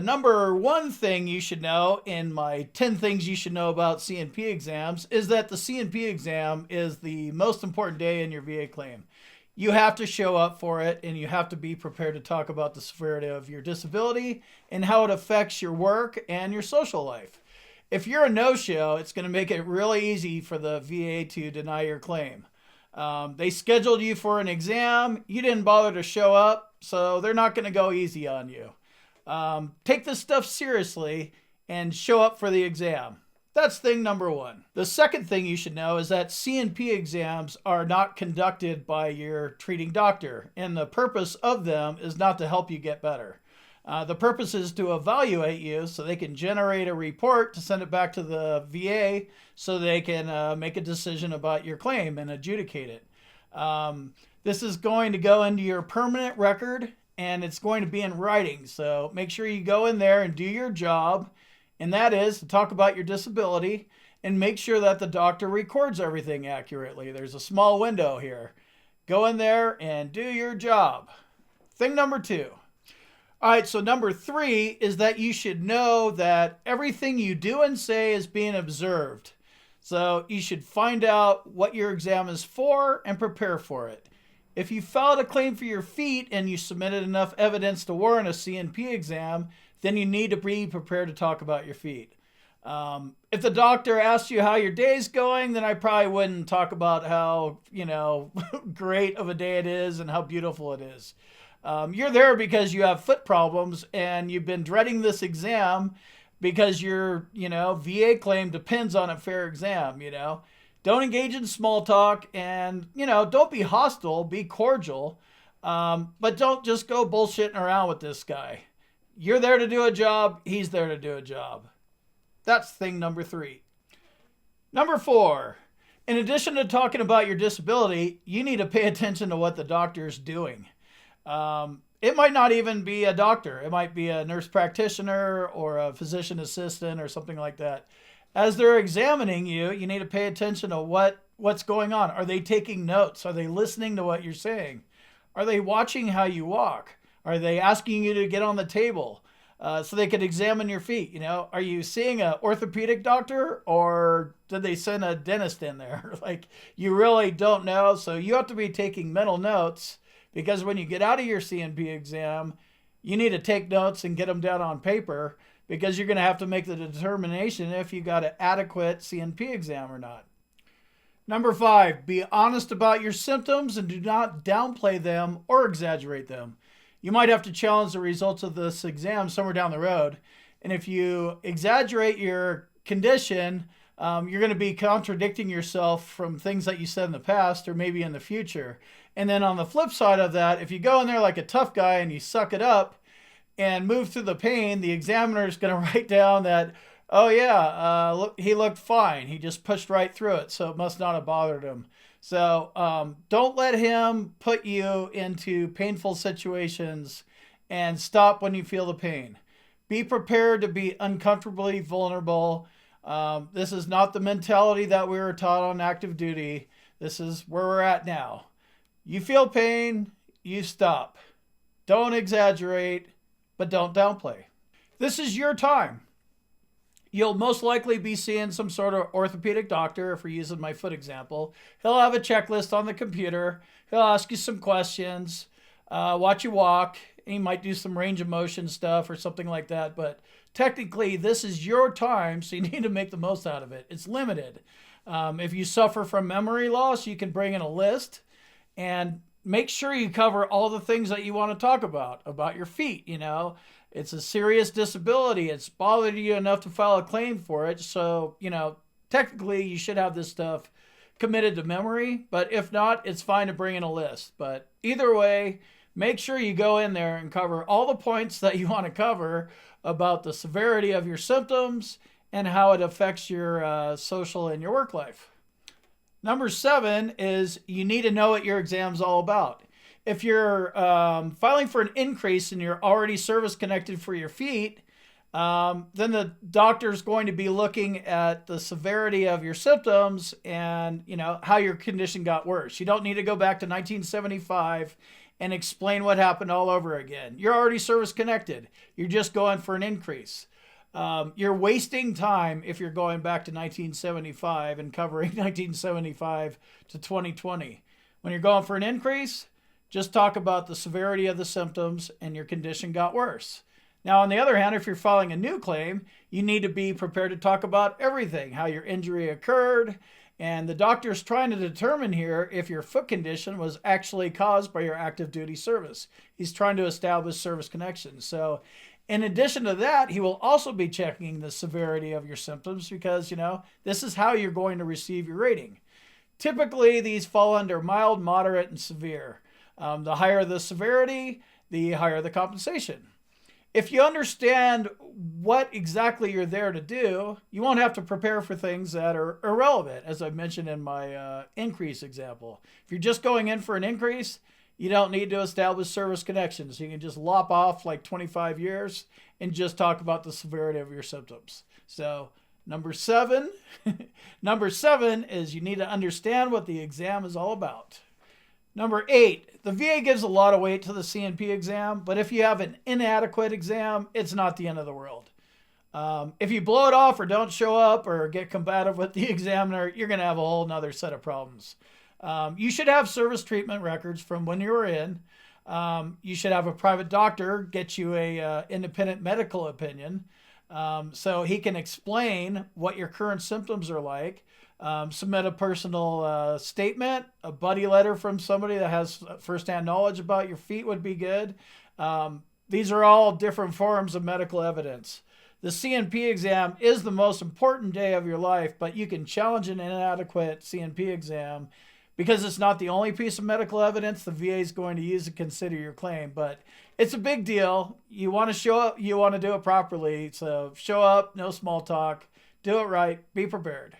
Number one thing you should know in my 10 things you should know about C&P exams is that the C&P exam is the most important day in your VA claim. You have to show up for it and you have to be prepared to talk about the severity of your disability and how it affects your work and your social life. If you're a no-show, it's going to make it really easy for the VA to deny your claim. They scheduled you for an exam, you didn't bother to show up, so they're not going to go easy on you. Take this stuff seriously and show up for the exam. That's thing number one. The second thing you should know is that C&P exams are not conducted by your treating doctor, and the purpose of them is not to help you get better. The purpose is to evaluate you so they can generate a report to send it back to the VA so they can make a decision about your claim and adjudicate it. This is going to go into your permanent record and it's going to be in writing. So make sure you go in there and do your job, and that is to talk about your disability and make sure that the doctor records everything accurately. There's a small window here. Go in there and do your job. Thing number two. All right, so number three is that you should know that everything you do and say is being observed. So you should find out what your exam is for and prepare for it. If you filed a claim for your feet and you submitted enough evidence to warrant a C&P exam, then you need to be prepared to talk about your feet. If the doctor asks you how your day's going, then I probably wouldn't talk about how, great of a day it is and how beautiful it is. You're there because you have foot problems and you've been dreading this exam because your, VA claim depends on a fair exam, Don't engage in small talk and, don't be hostile, be cordial, but don't just go bullshitting around with this guy. You're there to do a job. He's there to do a job. That's thing number three. Number four, in addition to talking about your disability, you need to pay attention to what the doctor's doing. It might not even be a doctor. It might be a nurse practitioner or a physician assistant or something like that. As they're examining you, you need to pay attention to what's going on. Are they taking notes? Are they listening to what you're saying? Are they watching how you walk? Are they asking you to get on the table so they could examine your feet? Are you seeing an orthopedic doctor or did they send a dentist in there? You really don't know. So you have to be taking mental notes because when you get out of your C&P exam, you need to take notes and get them down on paper because you're going to have to make the determination if you got an adequate C&P exam or not. Number five, be honest about your symptoms and do not downplay them or exaggerate them. You might have to challenge the results of this exam somewhere down the road. And if you exaggerate your condition, you're going to be contradicting yourself from things that you said in the past or maybe in the future. And then on the flip side of that, if you go in there like a tough guy and you suck it up and move through the pain, the examiner is going to write down that, oh yeah, look, he looked fine. He just pushed right through it, so it must not have bothered him. So don't let him put you into painful situations and stop when you feel the pain. Be prepared to be uncomfortably vulnerable. This is not the mentality that we were taught on active duty. This is where we're at now. You feel pain, you stop. Don't exaggerate, but don't downplay. This is your time. You'll most likely be seeing some sort of orthopedic doctor, if we're using my foot example. He'll have a checklist on the computer. He'll ask you some questions, watch you walk. He might do some range of motion stuff or something like that. But technically, this is your time, so you need to make the most out of it. It's limited. If you suffer from memory loss, you can bring in a list and make sure you cover all the things that you want to talk about your feet, It's a serious disability. It's bothered you enough to file a claim for it. So, technically you should have this stuff committed to memory. But if not, it's fine to bring in a list. But either way, make sure you go in there and cover all the points that you want to cover about the severity of your symptoms and how it affects your social and your work life. Number 7 is you need to know what your exam's all about. If you're filing for an increase and you're already service connected for your feet, then the doctor's going to be looking at the severity of your symptoms and how your condition got worse. You don't need to go back to 1975 and explain what happened all over again. You're already service connected. You're just going for an increase. You're wasting time if you're going back to 1975 and covering 1975 to 2020. When you're going for an increase, just talk about the severity of the symptoms and your condition got worse. Now, on the other hand, if you're filing a new claim, you need to be prepared to talk about everything, how your injury occurred, and the doctor's trying to determine here if your foot condition was actually caused by your active duty service. He's trying to establish service connection. So in addition to that, he will also be checking the severity of your symptoms because, this is how you're going to receive your rating. Typically, these fall under mild, moderate, and severe. The higher the severity, the higher the compensation. If you understand what exactly you're there to do, you won't have to prepare for things that are irrelevant, as I mentioned in my increase example. If you're just going in for an increase, you don't need to establish service connections. You can just lop off like 25 years and just talk about the severity of your symptoms. So number 7 is you need to understand what the exam is all about. Number 8, the VA gives a lot of weight to the C&P exam, but if you have an inadequate exam, it's not the end of the world. If you blow it off or don't show up or get combative with the examiner, you're going to have a whole nother set of problems. You should have service treatment records from when you were in. You should have a private doctor get you a independent medical opinion so he can explain what your current symptoms are like. Submit a personal statement, a buddy letter from somebody that has firsthand knowledge about your feet would be good. These are all different forms of medical evidence. The C&P exam is the most important day of your life, but you can challenge an inadequate C&P exam because it's not the only piece of medical evidence the VA is going to use to consider your claim. But it's a big deal. You want to show up, you want to do it properly. So show up, no small talk, do it right, be prepared.